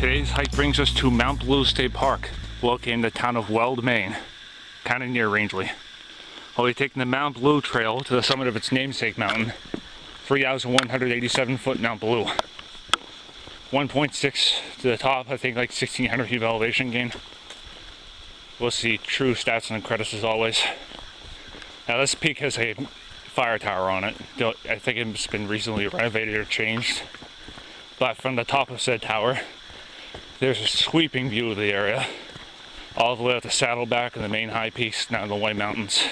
Today's hike brings us to Mount Blue State Park, located in the town of Weld, Maine, kind of near Rangeley. We'll be taking the Mount Blue Trail to the summit of its namesake mountain, 3,187 foot Mount Blue. 1.6 to the top, I think like 1,600 feet of elevation gain. We'll see true stats and credits as always. Now this peak has a fire tower on it. I think it's been recently renovated or changed. But from the top of said tower, there's a sweeping view of the area, all the way up the Saddleback and the main high peaks, down the White Mountains,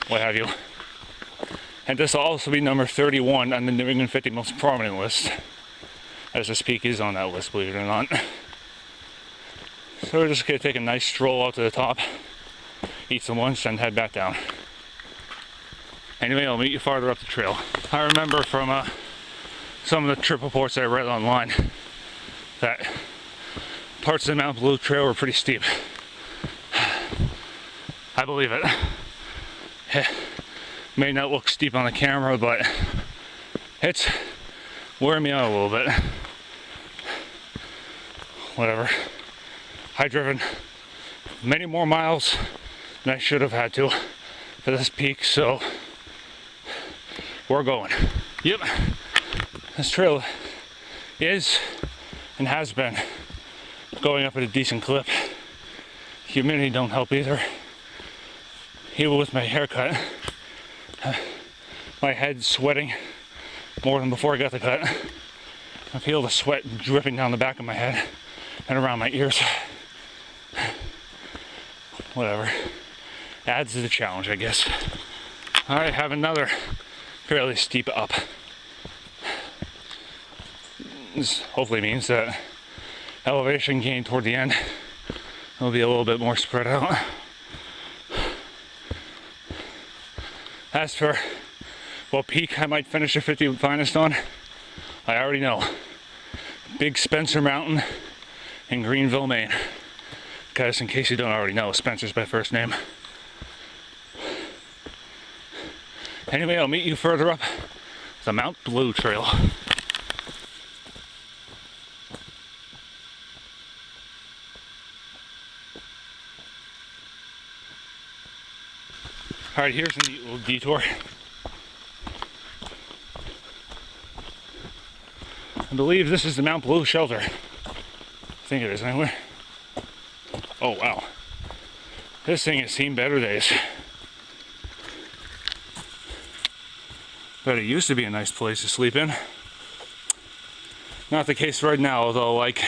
what have you. And this will also be number 31 on the New England 50 most prominent list, as this peak is on that list, believe it or not. So we're just going to take a nice stroll out to the top, eat some lunch, and head back down. Anyway, I'll meet you farther up the trail. I remember from some of the trip reports I read online that parts of the Mount Blue Trail were pretty steep. I believe it. It may not look steep on the camera, but it's wearing me out a little bit. Whatever. I've driven many more miles than I should have had to for this peak, so we're going. Yep. This trail is and has been going up at a decent clip. Humidity don't help either. Even with my haircut, my head's sweating more than before I got the cut. I feel the sweat dripping down the back of my head and around my ears. Whatever. Adds to the challenge, I guess. Alright, have another fairly steep up. This hopefully means that elevation gain toward the end will be a little bit more spread out. As for what peak I might finish the 50 finest on, I already know. Big Spencer Mountain in Greenville, Maine. Guys, in case you don't already know, Spencer's my first name. Anyway, I'll meet you further up the Mount Blue Trail. Alright, here's a neat little detour. I believe this is the Mount Blue shelter. I think it is anyway. Oh wow. This thing has seen better days. But it used to be a nice place to sleep in. Not the case right now, though, like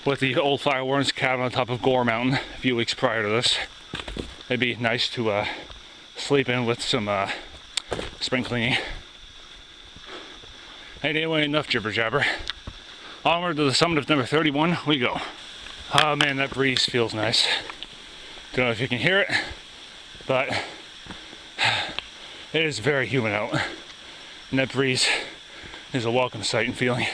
with the old fireworks cabin on top of Gore Mountain a few weeks prior to this. It'd be nice to sleep in with some spring cleaning. Anyway, enough jibber jabber. Onward to the summit of number 31 we go. Oh man, that breeze feels nice. Don't know if you can hear it, but it is very humid out. And that breeze is a welcome sight and feeling.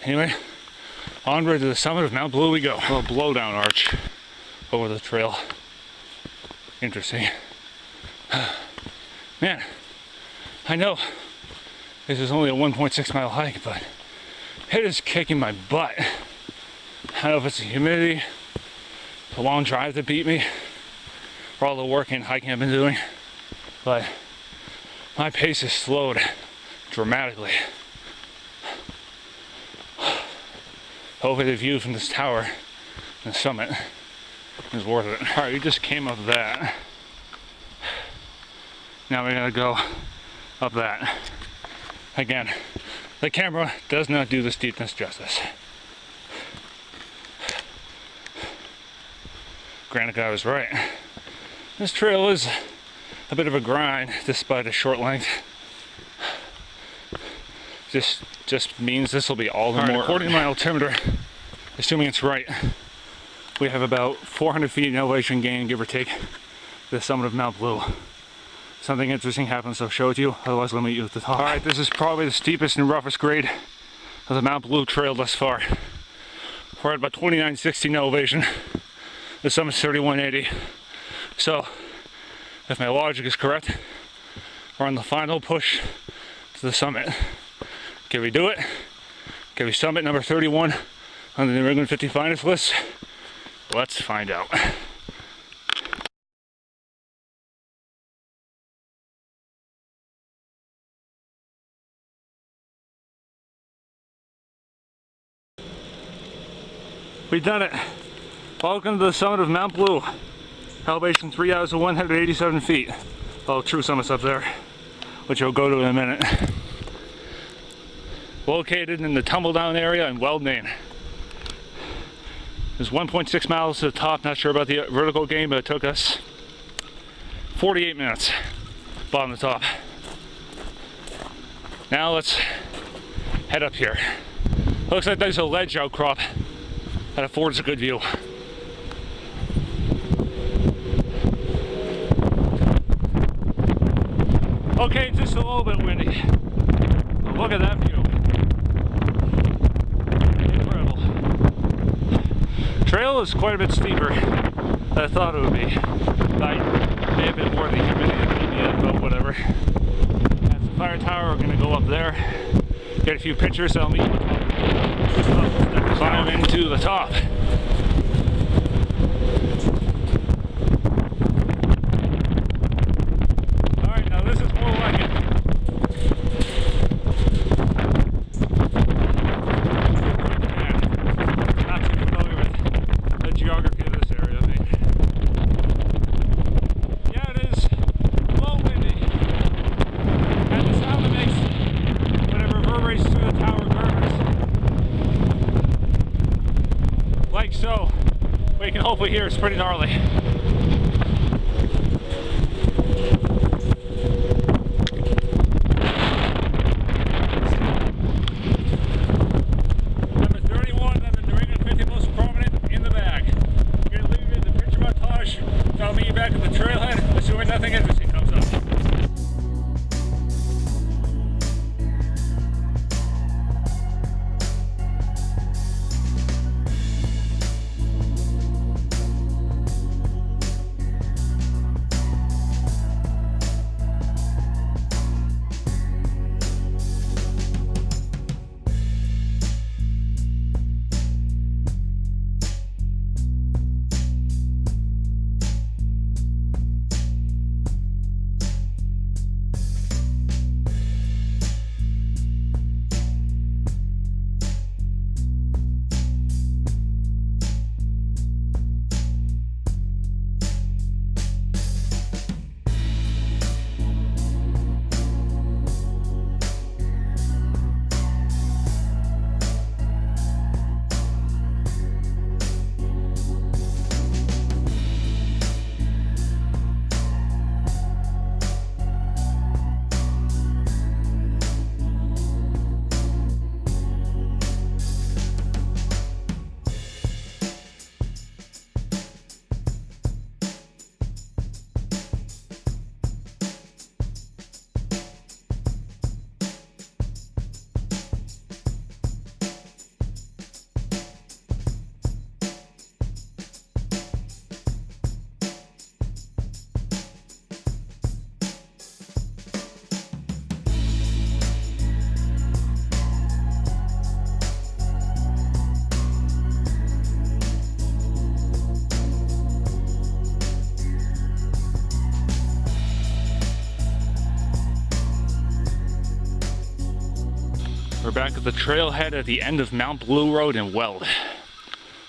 Anyway, onward to the summit of Mount Blue we go. A little blowdown arch over the trail. Interesting. Man, I know this is only a 1.6 mile hike, but it is kicking my butt. I don't know if it's the humidity, the long drive that beat me, or all the work and hiking I've been doing, but my pace has slowed dramatically. Hopefully the view from this tower and the summit is worth it. Alright, we just came up that. Now we're gonna go up that. Again, the camera does not do the steepness justice. Granted, I was right. This trail is a bit of a grind despite its short length. Just means this will be all the more. According to my altimeter, assuming it's right, we have about 400 feet in elevation gain, give or take, to the summit of Mount Blue. Something interesting happens, so I'll show it to you, otherwise I'll meet you at the top. Alright, this is probably the steepest and roughest grade of the Mount Blue Trail thus far. We're at about 2960 in elevation. The summit's 3180. So, if my logic is correct, we're on the final push to the summit. Can we do it? Can we summit number 31 on the New England 50 Finest list? Let's find out. We've done it. Welcome to the summit of Mount Blue. Elevation 3,187 feet. Well, true summit's up there, which I'll go to in a minute. Located in the tumble down area in Weld, Maine. There's 1.6 miles to the top. Not sure about the vertical gain, but it took us 48 minutes. Bottom to top. Now let's head up here. Looks like there's a ledge outcrop that affords a good view. Okay, just a little bit windy. But look at that view. Incredible. Trail is quite a bit steeper than I thought it would be. I may have been more of the humidity than yet, but whatever. That's the fire tower. We're going to go up there, get a few pictures. I'll meet you and climb into the top. Alright, now this is more like it. Not too familiar with the geography of this area. Yeah, it is a little windy. And the sound it makes when it reverberates through the tower garbage. Like so. What you can hopefully hear is pretty gnarly. Number 31 on the New England 50 most prominent in the bag. I'm going to leave you in the picture montage. I'll meet you back at the trailhead, assuming nothing interesting comes up. We're back at the trailhead at the end of Mount Blue Road in Weld.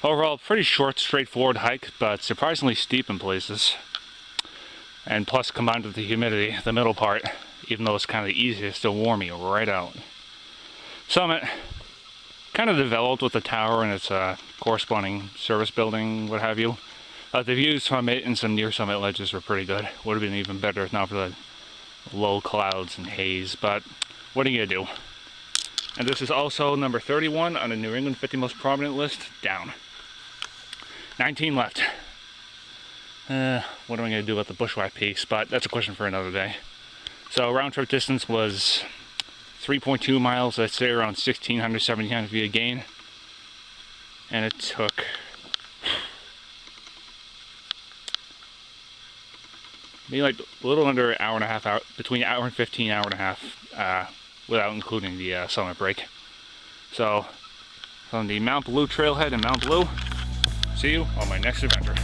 Overall, pretty short, straightforward hike, but surprisingly steep in places. And plus, combined with the humidity, the middle part, even though it's kind of the easiest, still warm me right out. Summit, kind of developed with the tower and its corresponding service building, what have you. The views from it and some near summit ledges were pretty good. Would have been even better if not for the low clouds and haze, but what are you gonna do? And this is also number 31 on the New England 50 most prominent list, down. 19 left. What am I going to do about the bushwhack piece? But that's a question for another day. So round trip distance was 3.2 miles. I'd say around 1,600, 1,700 feet of gain. And it took maybe like a little under an hour and a half, between an hour and 15, hour and a half. without including the summit break. So, from the Mount Blue trailhead in Mount Blue, see you on my next adventure.